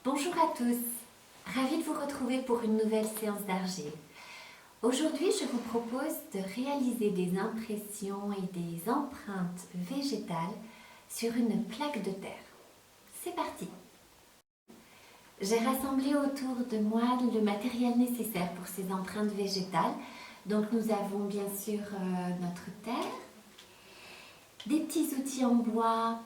Bonjour à tous, ravie de vous retrouver pour une nouvelle séance d'argile. Aujourd'hui, je vous propose de réaliser des impressions et des empreintes végétales sur une plaque de terre. C'est parti! J'ai rassemblé autour de moi le matériel nécessaire pour ces empreintes végétales. Donc nous avons bien sûr notre terre, des petits outils en bois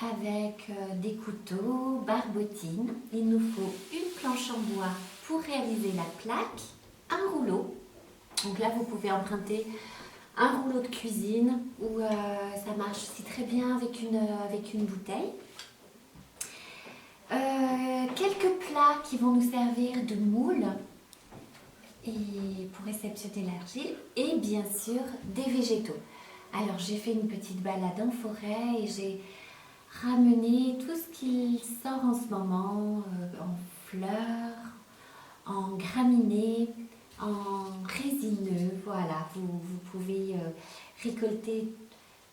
avec des couteaux, barbotines. Il nous faut une planche en bois pour réaliser la plaque, un rouleau. Donc là, vous pouvez emprunter un rouleau de cuisine ou ça marche aussi très bien avec une bouteille. Quelques plats qui vont nous servir de moule et pour réceptionner l'argile et bien sûr des végétaux. Alors j'ai fait une petite balade en forêt et j'ai ramené tout ce qui sort en ce moment, en fleurs, en graminées, en résineux. Voilà, vous pouvez récolter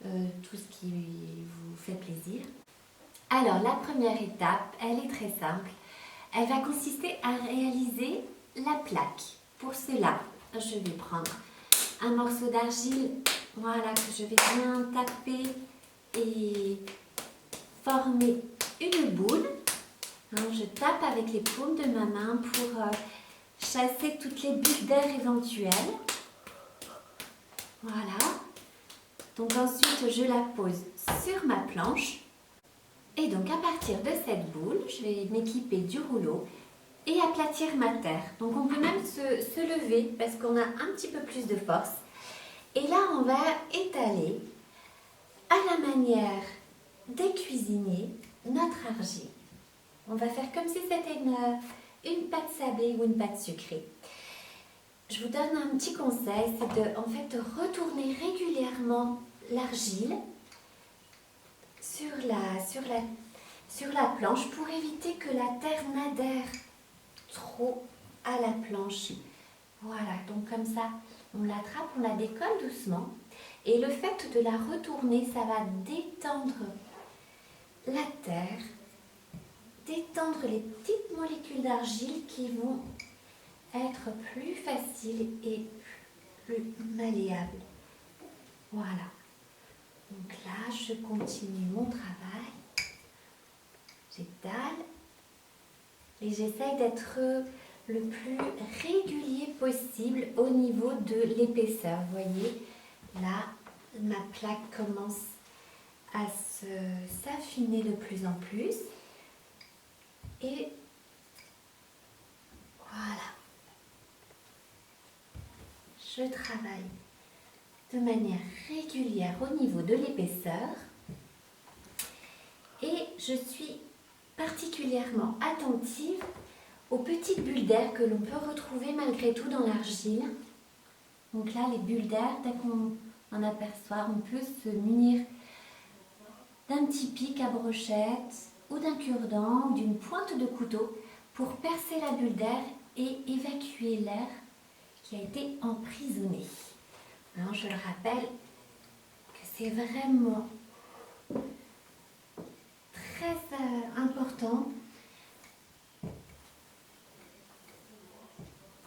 tout ce qui vous fait plaisir. Alors la première étape, elle est très simple. Elle va consister à réaliser la plaque. Pour cela, je vais prendre un morceau d'argile, voilà, que je vais bien taper et former une boule. Je tape avec les paumes de ma main pour chasser toutes les bulles d'air éventuelles. Voilà. Donc ensuite, je la pose sur ma planche. Et donc à partir de cette boule, je vais m'équiper du rouleau et aplatir ma terre. Donc on peut même se lever parce qu'on a un petit peu plus de force. Et là, on va étaler à la manière des cuisiniers notre argile. On va faire comme si c'était une pâte sablée ou une pâte sucrée. Je vous donne un petit conseil, c'est de retourner régulièrement l'argile sur la planche pour éviter que la terre n'adhère trop à la planche. Voilà, donc comme ça, on l'attrape, on la décolle doucement. Et le fait de la retourner, ça va détendre la terre, détendre les petites molécules d'argile qui vont être plus faciles et plus malléables. Voilà. Donc là, je continue mon travail. J'étale et j'essaye d'être le plus régulier possible au niveau de l'épaisseur. Vous voyez, là, ma plaque commence à s'affiner de plus en plus. Et voilà. Je travaille de manière régulière au niveau de l'épaisseur. Et je suis particulièrement attentive aux petites bulles d'air que l'on peut retrouver malgré tout dans l'argile. Donc là, les bulles d'air, dès qu'on en aperçoit, on peut se munir d'un petit pic à brochette ou d'un cure-dent ou d'une pointe de couteau pour percer la bulle d'air et évacuer l'air qui a été emprisonné. Alors, je le rappelle que c'est vraiment très important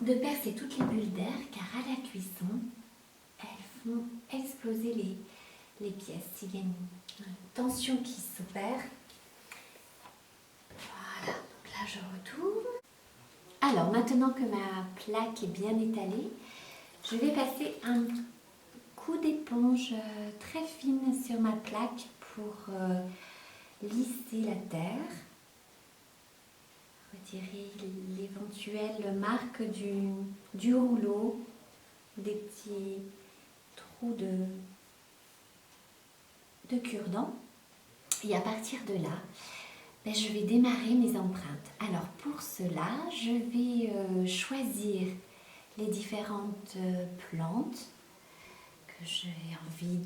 de percer toutes les bulles d'air car à la cuisson, elles font exploser les pièces. Il y a une tension qui s'opère. Voilà, donc là je retourne. Alors maintenant que ma plaque est bien étalée, je vais passer un coup d'éponge très fine sur ma plaque pour lisser la terre. Retirer l'éventuelle marque du rouleau, des petits trous de cure-dent. Et à partir de là, je vais démarrer mes empreintes. Alors pour cela, je vais choisir les différentes plantes que j'ai envie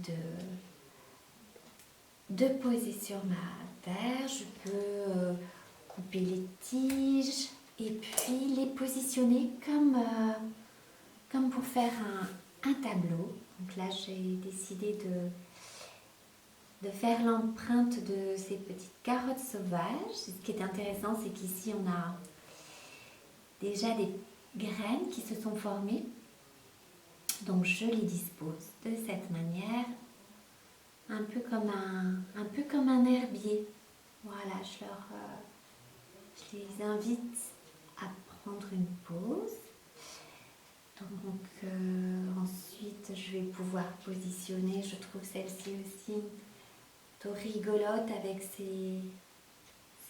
de poser sur ma terre. Je peux couper les tiges et puis les positionner comme pour faire un tableau. Donc là, j'ai décidé de faire l'empreinte de ces petites carottes sauvages. Ce qui est intéressant, c'est qu'ici on a déjà des graines qui se sont formées. Donc je les dispose de cette manière, un peu comme un herbier. Voilà, je les invite à prendre une pause. Donc ensuite je vais pouvoir positionner, je trouve celle-ci aussi plutôt rigolote avec ces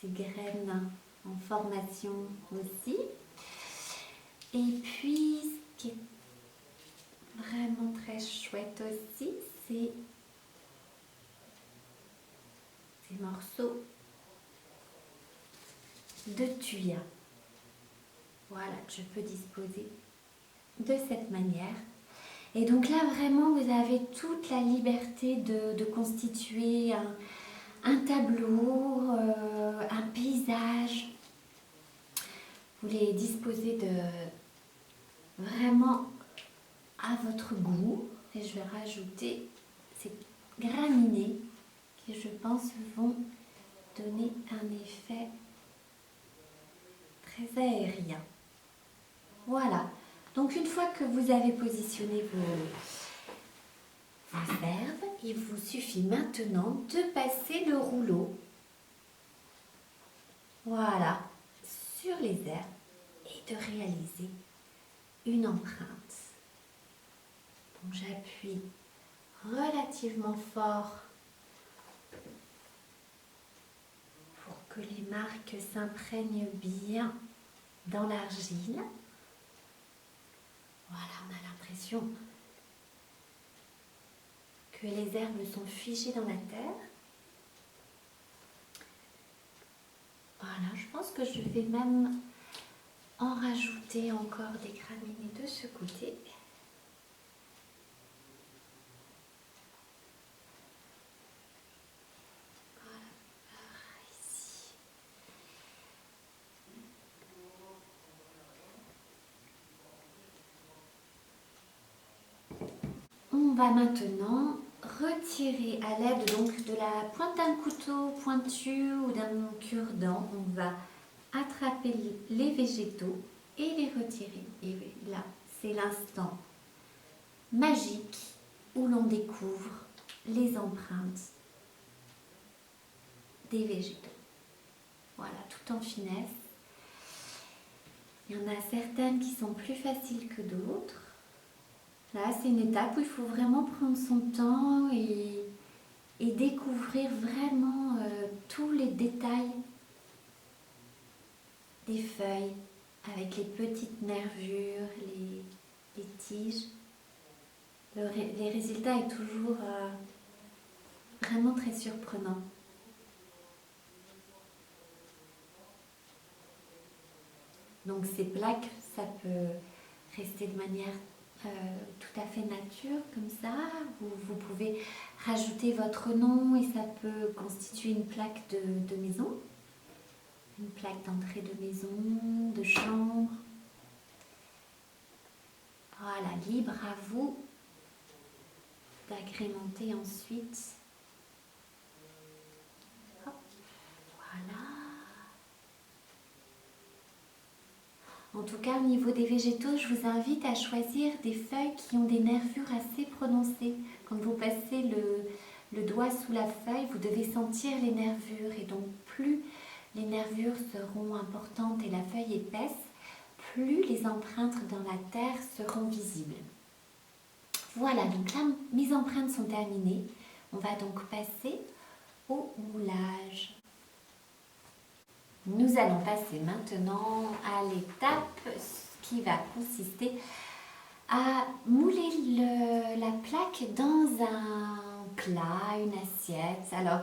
graines en formation aussi. Et puis ce qui est vraiment très chouette aussi, c'est ces morceaux de tuya. Voilà, que je peux disposer de cette manière. Et donc là vraiment vous avez toute la liberté de constituer un tableau, un paysage. Vous les disposez vraiment à votre goût. Et je vais rajouter ces graminées qui, je pense, vont donner un effet très aérien. Voilà. Donc une fois que vous avez positionné vos herbes, il vous suffit maintenant de passer le rouleau. Voilà. Sur les herbes et de réaliser une empreinte. Donc j'appuie relativement fort pour que les marques s'imprègnent bien dans l'argile. Voilà, on a l'impression que les herbes sont figées dans la terre. Voilà, je pense que je vais même en rajouter encore des graminées de ce côté. On va maintenant retirer à l'aide donc de la pointe d'un couteau pointu ou d'un cure-dent. On va attraper les végétaux et les retirer. Et là, c'est l'instant magique où l'on découvre les empreintes des végétaux. Voilà, tout en finesse. Il y en a certaines qui sont plus faciles que d'autres. Là, c'est une étape où il faut vraiment prendre son temps et découvrir vraiment tous les détails des feuilles avec les petites nervures, les tiges. Les résultats est toujours vraiment très surprenant. Donc ces plaques, ça peut rester de manière tout à fait nature, comme ça. Vous pouvez rajouter votre nom et ça peut constituer une plaque de maison, une plaque d'entrée de maison, de chambre. Voilà, libre à vous d'agrémenter ensuite. Hop, voilà. En tout cas, au niveau des végétaux, je vous invite à choisir des feuilles qui ont des nervures assez prononcées. Quand vous passez le doigt sous la feuille, vous devez sentir les nervures. Et donc, plus les nervures seront importantes et la feuille épaisse, plus les empreintes dans la terre seront visibles. Voilà, donc là, mes empreintes sont terminées. On va donc passer au moulage. Nous allons passer maintenant à l'étape qui va consister à mouler la plaque dans un plat, une assiette. Alors,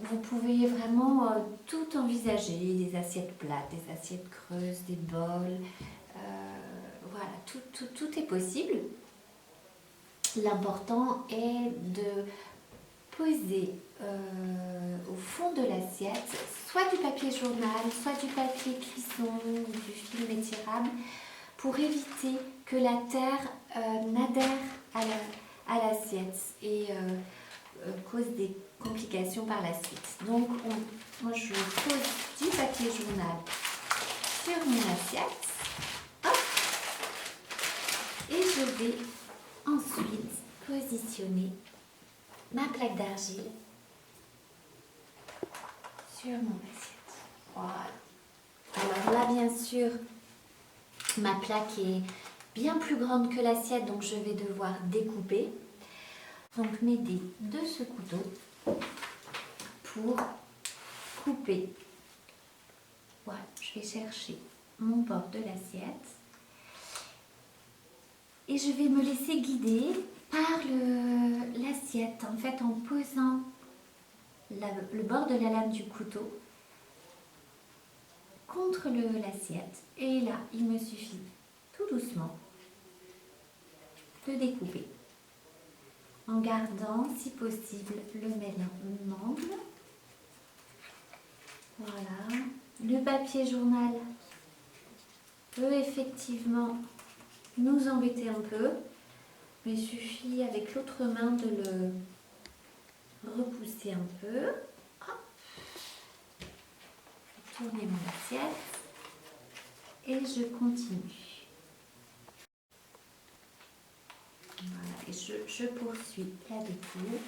vous pouvez vraiment tout envisager, des assiettes plates, des assiettes creuses, des bols. Voilà, tout est possible. L'important est de poser au fond de l'assiette soit du papier journal, soit du papier cuisson, du film étirable, pour éviter que la terre n'adhère à l'assiette et cause des complications par la suite. Donc, moi je pose du papier journal sur mon assiette. Hop. Et je vais ensuite positionner ma plaque d'argile sur mon assiette. Voilà. Alors là, bien sûr, ma plaque est bien plus grande que l'assiette, donc je vais devoir découper. Donc m'aider de ce couteau pour couper. Voilà, je vais chercher mon bord de l'assiette et je vais me laisser guider par l'assiette, en fait en posant le bord de la lame du couteau contre l'assiette. Et là, il me suffit tout doucement de découper en gardant, si possible, le même angle. Voilà. Le papier journal peut effectivement nous embêter un peu, mais il suffit avec l'autre main de le repousser un peu. Hop. Tourner mon assiette et je continue. Voilà, et je poursuis la découpe.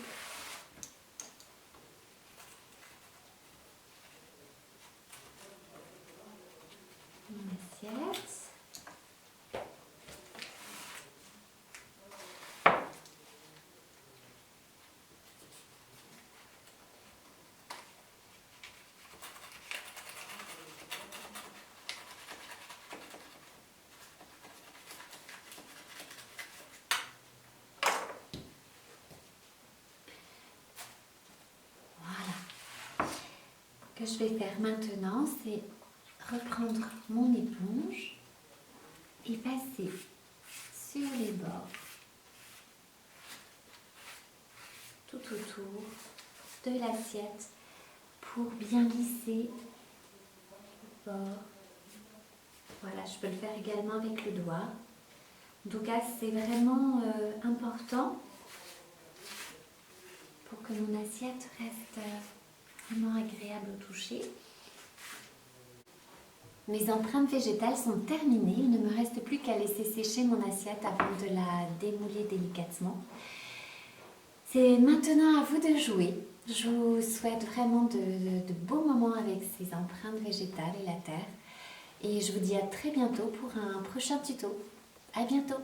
Mon assiette. Ce que je vais faire maintenant, c'est reprendre mon éponge et passer sur les bords, tout autour de l'assiette pour bien lisser le bord. Voilà, je peux le faire également avec le doigt. En tout cas, c'est vraiment important pour que mon assiette reste vraiment agréable au toucher. Mes empreintes végétales sont terminées. Il ne me reste plus qu'à laisser sécher mon assiette avant de la démouler délicatement. C'est maintenant à vous de jouer. Je vous souhaite vraiment de beaux moments avec ces empreintes végétales et la terre. Et je vous dis à très bientôt pour un prochain tuto. À bientôt!